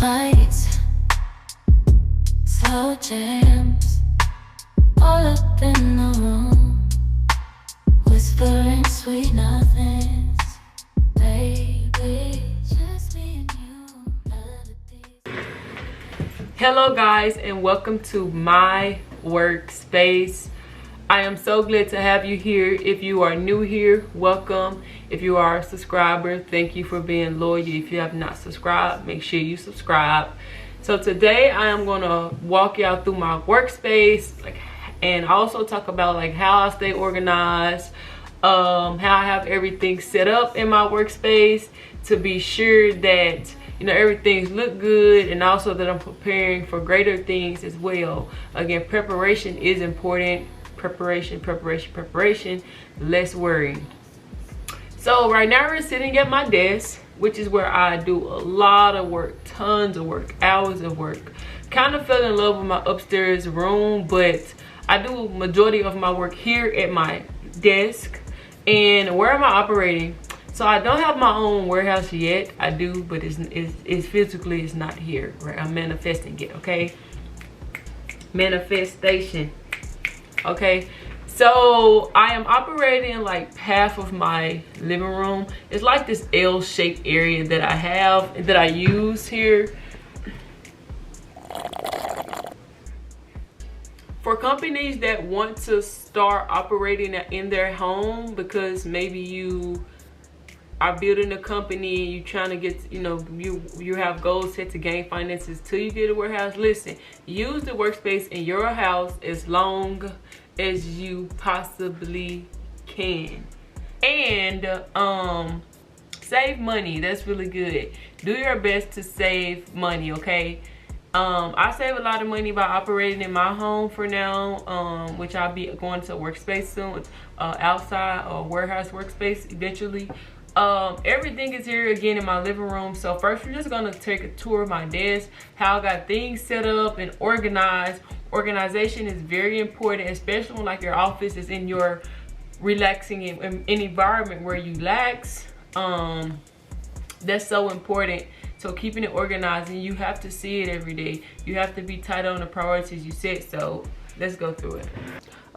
fights, slow jams, all up in the room, whispering sweet nothings, baby, just me and you. Hello guys, and welcome to my workspace. I am so glad to have you here. If you are new here, welcome. If you are a subscriber, thank you for being loyal. If you have not subscribed, make sure you subscribe. So today I am gonna walk y'all through my workspace, and also talk about how I stay organized, how I have everything set up in my workspace to be sure that everything's look good, and also that I'm preparing for greater things as well. Again, preparation is important. Preparation, less worry. So right now we're sitting at my desk, which is where I do a lot of work, tons of work, hours of work. Kind of fell in love with my upstairs room, but I do majority of my work here at my desk. And where am I operating? So I don't have my own warehouse yet. I do, but it's physically it's not here. Right? I'm manifesting it, okay? Manifestation. Okay, so I am operating like half of my living room. It's like this L-shaped area that I have, that I use here. For companies that want to start operating in their home, because maybe you are building a company and you're trying to get, you have goals set to gain finances till you get a warehouse. Listen, use the workspace in your house as long as you possibly can, and save money. That's really good. Do your best to save money, okay? I save a lot of money by operating in my home for now, which I'll be going to a workspace soon, outside or warehouse workspace eventually. Everything is here again in my living room. So first we're just gonna take a tour of my desk, how I got things set up and organized. Organization is very important, especially when your office is in your relaxing in environment where you relax. That's so important. So keeping it organized, and you have to see it every day. You have to be tight on the priorities you set. So let's go through it.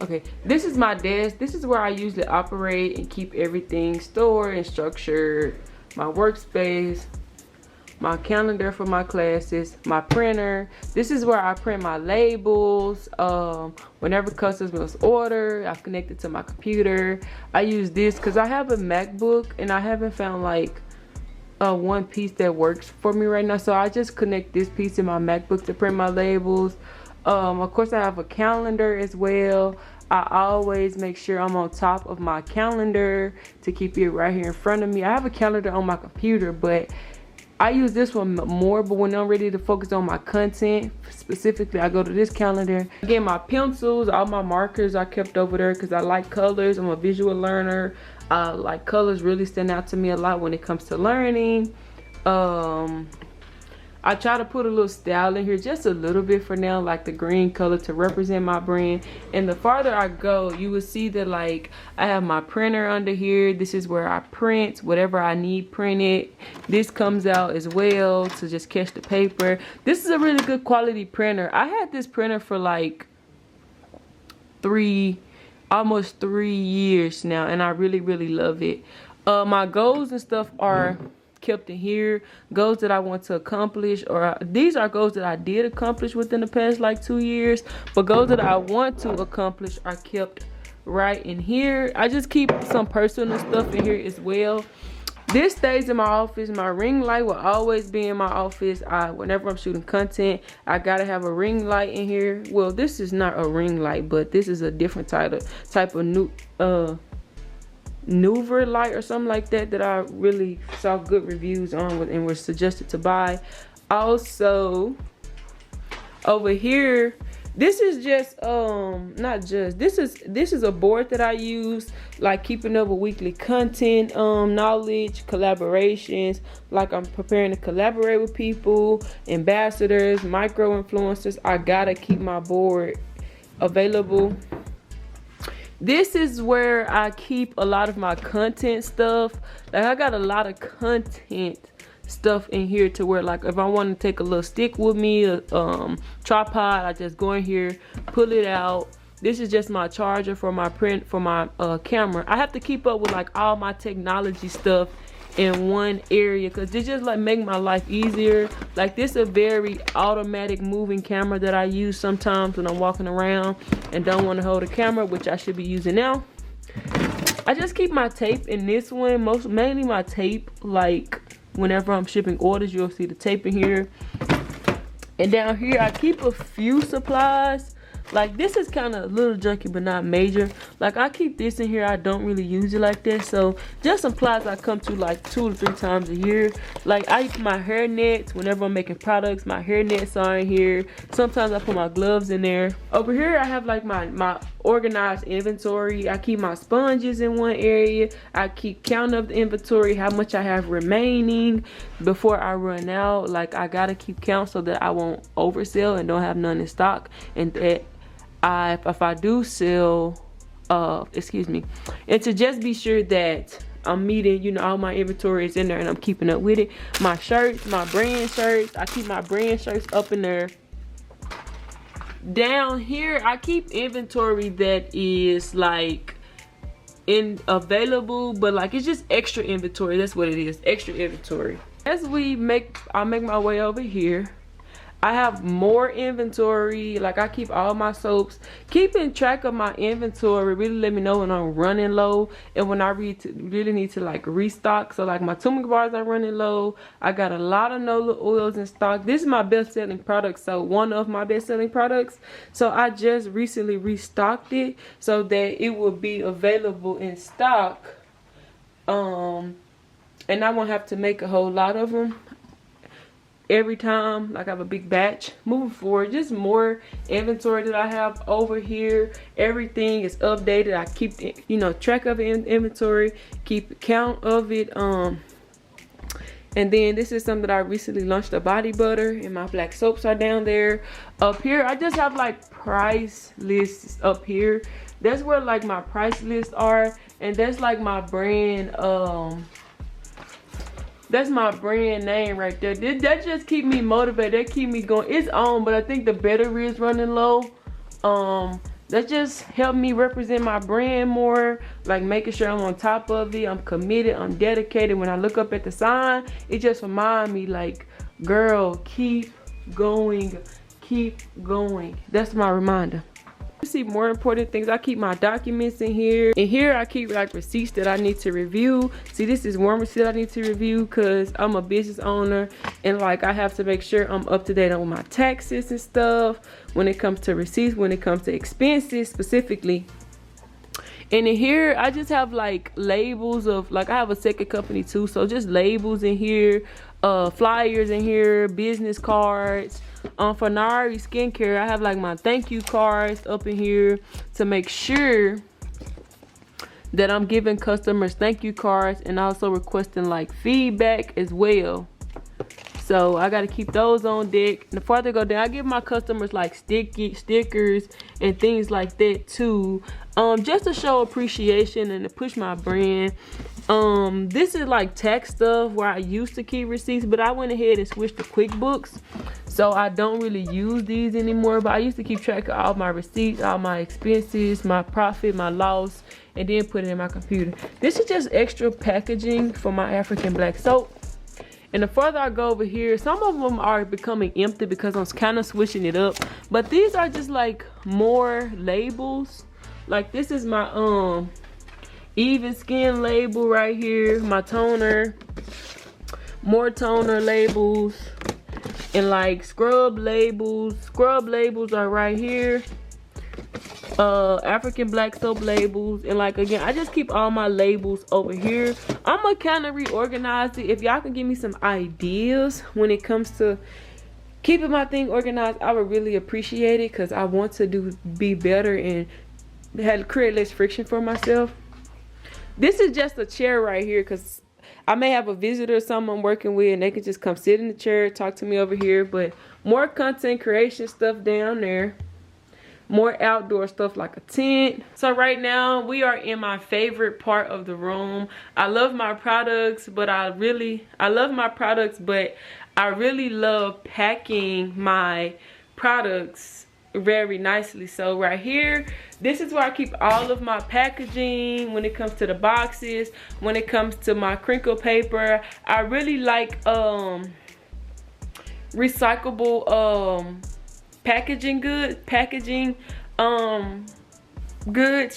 Okay, this is my desk. This is where I usually operate and keep everything stored and structured. My workspace, my calendar for my classes, my printer. This is where I print my labels. Whenever customers order, I've connected to my computer. I use this because I have a MacBook and I haven't found one piece that works for me right now. So I just connect this piece in my MacBook to print my labels. Of course, I have a calendar as well. I always make sure I'm on top of my calendar to keep it right here in front of me. I have a calendar on my computer, but I use this one more. But when I'm ready to focus on my content specifically, I go to this calendar. Again, my pencils, all my markers I kept over there because I like colors. I'm a visual learner. Like colors really stand out to me a lot when it comes to learning. I try to put a little style in here, just a little bit for now, like the green color to represent my brand. And the farther I go, you will see that I have my printer under here. This is where I print whatever I need printed. This comes out as well to just catch the paper. This is a really good quality printer. I had this printer for almost 3 years now, and I really love it. My goals and stuff are kept in here. Goals that I want to accomplish, or these are goals that I did accomplish within the past 2 years, but goals that I want to accomplish are kept right in here. I just keep some personal stuff in here as well. This stays in my office. My ring light will always be in my office. Whenever I'm shooting content, I gotta have a ring light in here. Well, this is not a ring light, but this is a different type of Nuver light or something like that I really saw good reviews on and was suggested to buy. Also, over here, this is just this is a board that I use, keeping up with weekly content, knowledge, collaborations. I'm preparing to collaborate with people, ambassadors, micro influencers. I gotta keep my board available. This is where I keep a lot of my content stuff. I got a lot of content stuff in here to where, like, if I want to take a little stick with me, a tripod, I just go in here, pull it out. This is just my charger for my camera. I have to keep up with like all my technology stuff in one area because it just like make my life easier. Like, this is a very automatic moving camera that I use sometimes when I'm walking around and don't want to hold a camera, which I should be using now. I just keep my tape in this one, mainly my tape. Like, whenever I'm shipping orders, you'll see the tape in here. And down here I keep a few supplies. Like, this is kind of a little junky but not major. Like, I keep this in here. I don't really use it like that. So just some supplies I come to like 2 to 3 times a year. Like, I use my hair nets whenever I'm making products. My hair nets are in here. Sometimes I put my gloves in there. Over here I have like my organized inventory. I keep my sponges in one area. I keep count of the inventory, how much I have remaining before I run out. Like, I gotta keep count so that I won't oversell and don't have none in stock, and that if I do sell, and to just be sure that I'm meeting, you know, all my inventory is in there and I'm keeping up with it. My shirts, my brand shirts, I keep my brand shirts up in there. Down here I keep inventory that is like available, but like it's just extra inventory. That's what it is, extra inventory. As I make my way over here, I have more inventory. Like, I keep all my soaps. Keeping track of my inventory really let me know when I'm running low and when I really need to like restock. So like my turmeric bars are running low. I got a lot of Nola oils in stock. This is my best selling product, so one of my best selling products. So I just recently restocked it so that it will be available in stock. And I won't have to make a whole lot of them every time. Like, I have a big batch. Moving forward, just more inventory that I have over here. Everything is updated. I keep, you know, track of inventory, keep count of it. And then this is something that I recently launched, a body butter, and my black soaps are down there. Up here I just have like price lists up here. That's where like my price lists are, and that's like my brand, that's my brand name right there. That just keep me motivated. That keep me going. It's on, but I think the battery is running low. That just helped me represent my brand more. Like, making sure I'm on top of it. I'm committed. I'm dedicated. When I look up at the sign, it just reminds me, like, girl, keep going. Keep going. That's my reminder. See more important things. I keep my documents in here. In here I keep like receipts that I need to review. See, this is one receipt I need to review because I'm a business owner, and like I have to make sure I'm up to date on my taxes and stuff when it comes to receipts, when it comes to expenses specifically. And in here I just have like labels of, like, I have a second company too, so just labels in here, flyers in here, business cards. For Nyarai Skincare, I have like my thank you cards up in here to make sure that I'm giving customers thank you cards, and also requesting like feedback as well. So I got to keep those on deck. And the farther I go down, I give my customers like stickers and things like that too, just to show appreciation and to push my brand. This is like tax stuff where I used to keep receipts, but I went ahead and switched to QuickBooks, so I don't really use these anymore. But I used to keep track of all my receipts, all my expenses, my profit, my loss, and then put it in my computer. This is just extra packaging for my African black soap. And the further I go over here, some of them are becoming empty because I'm kind of switching it up. But these are just like more labels. Like, this is my even skin label right here, my toner, more toner labels, and like scrub labels. Scrub labels are right here. African black soap labels, and like, again, I just keep all my labels over here. I'm gonna kind of reorganize it. If y'all can give me some ideas when it comes to keeping my thing organized, I would really appreciate it, because I want to be better and create less friction for myself. This is just a chair right here, because I may have a visitor or someone I'm working with, and they can just come sit in the chair, talk to me over here. But more content creation stuff down there. more outdoor stuff like a tent. So right now we are in my favorite part of the room. I love my products, but I really love packing my products very nicely. So right here, this is where I keep all of my packaging. When it comes to the boxes, when it comes to my crinkle paper, I really like recyclable packaging goods,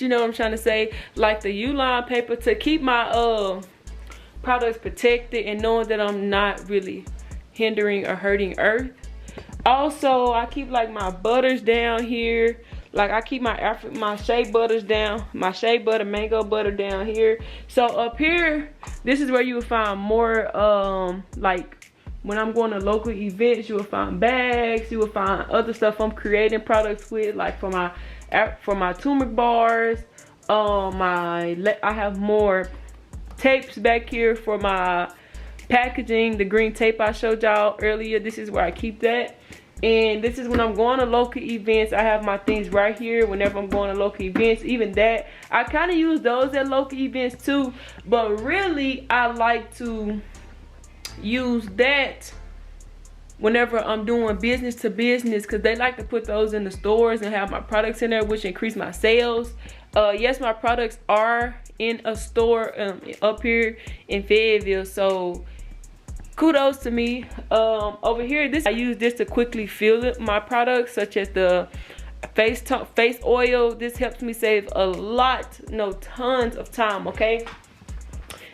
you know what I'm trying to say, like the U-line paper, to keep my products protected and knowing that I'm not really hindering or hurting earth. Also, I keep like my butters down here. Like I keep my shea butters down, my shea butter, mango butter down here. So up here, this is where you will find more like when I'm going to local events, you will find bags, you will find other stuff I'm creating products with, like for my turmeric bars. I have more tapes back here for my packaging, the green tape I showed y'all earlier. This is where I keep that. And this is when I'm going to local events. I have my things right here whenever I'm going to local events. Even that, I kind of use those at local events too, but really I like to use that whenever I'm doing business to business, because they like to put those in the stores and have my products in there, which increase my sales. Yes, my products are in a store up here in Fayetteville, so kudos to me. Over here, I use this to quickly fill my products, such as the face oil. This helps me save a lot, no, tons of time. Okay,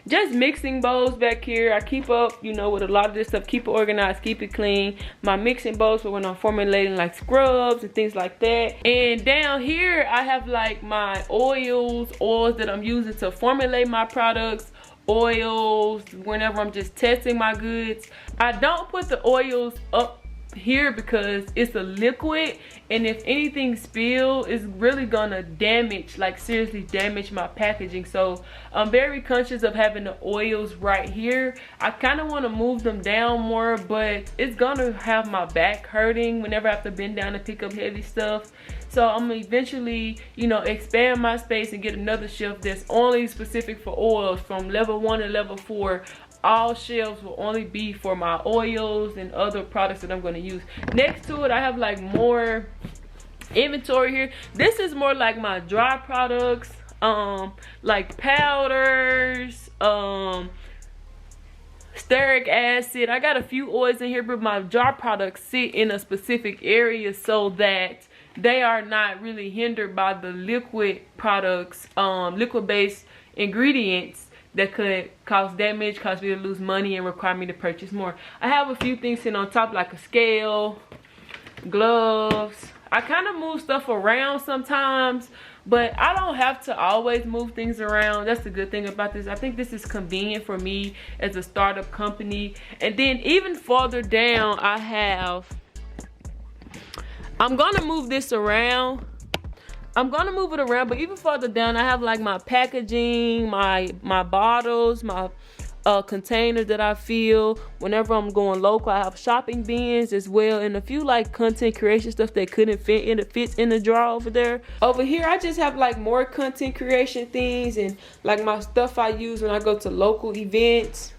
just mixing bowls back here. I keep up, you know, with a lot of this stuff. Keep it organized, keep it clean. My mixing bowls for when I'm formulating like scrubs and things like that. And down here, I have like my oils that I'm using to formulate my products. Oils whenever I'm just testing my goods. I don't put the oils up here because it's a liquid, and if anything spills, it's really gonna damage, like seriously damage my packaging. So I'm very conscious of having the oils right here. I kind of want to move them down more, but it's gonna have my back hurting whenever I have to bend down and pick up heavy stuff. So I'm gonna eventually, you know, expand my space and get another shelf that's only specific for oils. From level 1 to level 4, all shelves will only be for my oils and other products that I'm going to use. Next to it, I have like more inventory here. This is more like my dry products, like powders, stearic acid. I got a few oils in here, but my dry products sit in a specific area so that they are not really hindered by the liquid products, liquid based ingredients that could cause damage, cause me to lose money, and require me to purchase more. I have a few things sitting on top, like a scale, gloves. I kind of move stuff around sometimes, but I don't have to always move things around. That's the good thing about this. I think this is convenient for me as a startup company. And then even farther down, I'm gonna move this around. But even further down, I have like my packaging, my bottles, my containers that I fill whenever I'm going local. I have shopping bins as well, and a few like content creation stuff that couldn't fits in the drawer over there. Over here, I just have like more content creation things and like my stuff I use when I go to local events.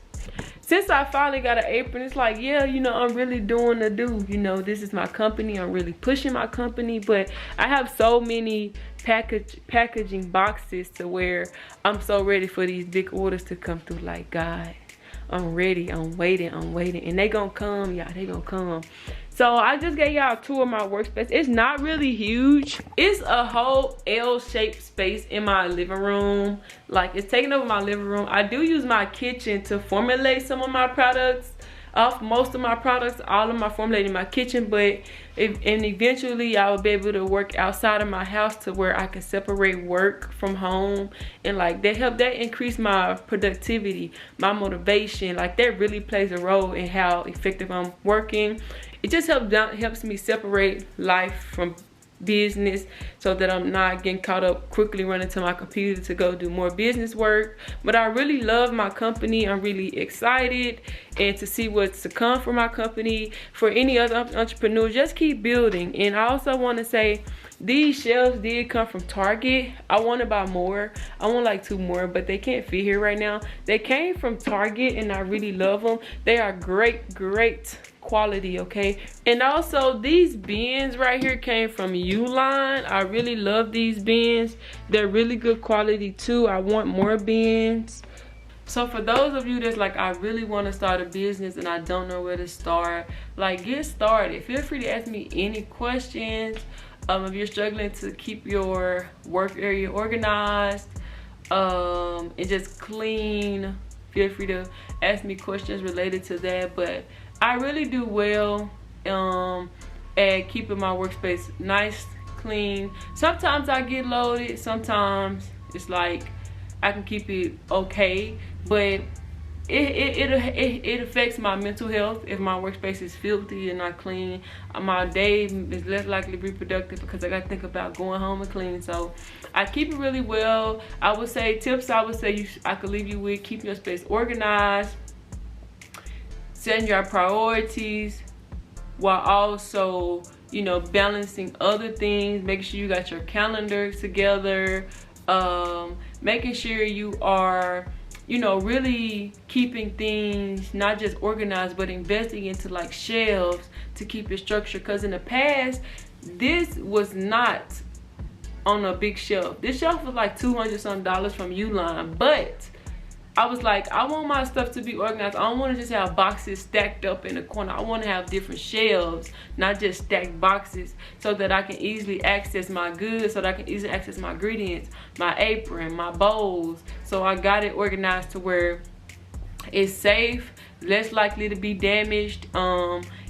Since I finally got an apron, it's like, yeah, you know, I'm really doing the do. You know, this is my company. I'm really pushing my company. But I have so many packaging boxes to where I'm so ready for these big orders to come through. Like, God, I'm ready. I'm waiting. And they gonna come, y'all. They gonna come. So I just gave y'all a tour of my workspace. It's not really huge. It's a whole L-shaped space in my living room. Like, it's taking over my living room. I do use my kitchen to formulate some of my products. Most of my products, all of my formulating in my kitchen, but eventually I will be able to work outside of my house to where I can separate work from home, and like that increase my productivity, my motivation. Like, that really plays a role in how effective I'm working. It just helps me separate life from business, so that I'm not getting caught up quickly running to my computer to go do more business work. But I really love my company. I'm really excited and to see what's to come for my company. For any other entrepreneurs, just keep building. And I also want to say, these shelves did come from Target. I want to buy more. I want like 2 more, but they can't fit here right now. They came from Target and I really love them. They are great quality, okay? And also these bins right here came from Uline. I really love these bins. They're really good quality too. I want more bins. So for those of you that's like, I really want to start a business and I don't know where to start, like, get started. Feel free to ask me any questions. If you're struggling to keep your work area organized and just clean, feel free to ask me questions related to that. But I really do well at keeping my workspace nice, clean. Sometimes I get loaded, sometimes it's like I can keep it okay, but it affects my mental health if my workspace is filthy and not clean. My day is less likely to be productive because I gotta think about going home and cleaning. So I keep it really well. I would say tips I could leave you with: keep your space organized, setting your priorities, while also, you know, balancing other things, making sure you got your calendar together, making sure you are, you know, really keeping things not just organized, but investing into like shelves to keep it structured. Because in the past, this was not on a big shelf. This shelf was like $200 something from Uline, but I was like, I want my stuff to be organized. I don't want to just have boxes stacked up in the corner. I want to have different shelves, not just stacked boxes, so that I can easily access my goods, so that I can easily access my ingredients, my apron, my bowls. So I got it organized to where it's safe, less likely to be damaged.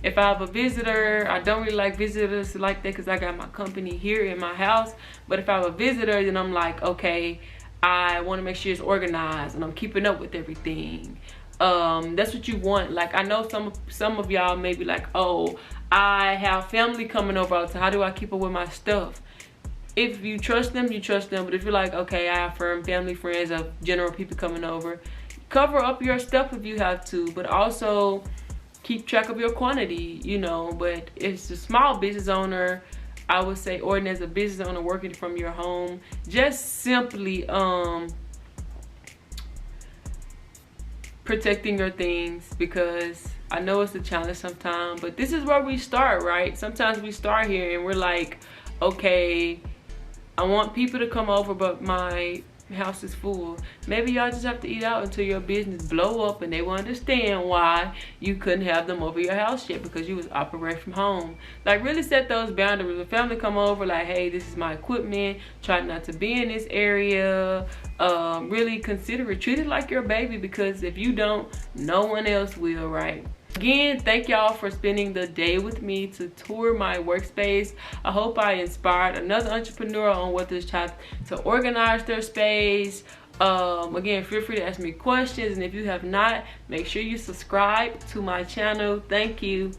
If I have a visitor, I don't really like visitors like that because I got my company here in my house. But if I have a visitor, then I'm like, okay, I want to make sure it's organized and I'm keeping up with everything. That's what you want. Like, I know some of y'all may be like, oh, I have family coming over, so how do I keep up with my stuff? If you trust them, you trust them. But if you're like, okay, I have family, friends, of general people coming over, cover up your stuff if you have to, but also keep track of your quantity, you know. But it's a small business owner, I would say, or as a business owner working from your home, just simply protecting your things, because I know it's a challenge sometimes, but this is where we start, right? Sometimes we start here and we're like, okay, I want people to come over, but my house is full. Maybe y'all just have to eat out until your business blow up and they will understand why you couldn't have them over your house yet, because you was operating from home. Like, really set those boundaries. When family come over, like, hey, this is my equipment, try not to be in this area. Really consider it, treat it like your baby, because if you don't, no one else will, right? Again, thank y'all for spending the day with me to tour my workspace. I hope I inspired another entrepreneur on what to try to organize their space. Again, feel free to ask me questions, and if you have not, make sure you subscribe to my channel. Thank you.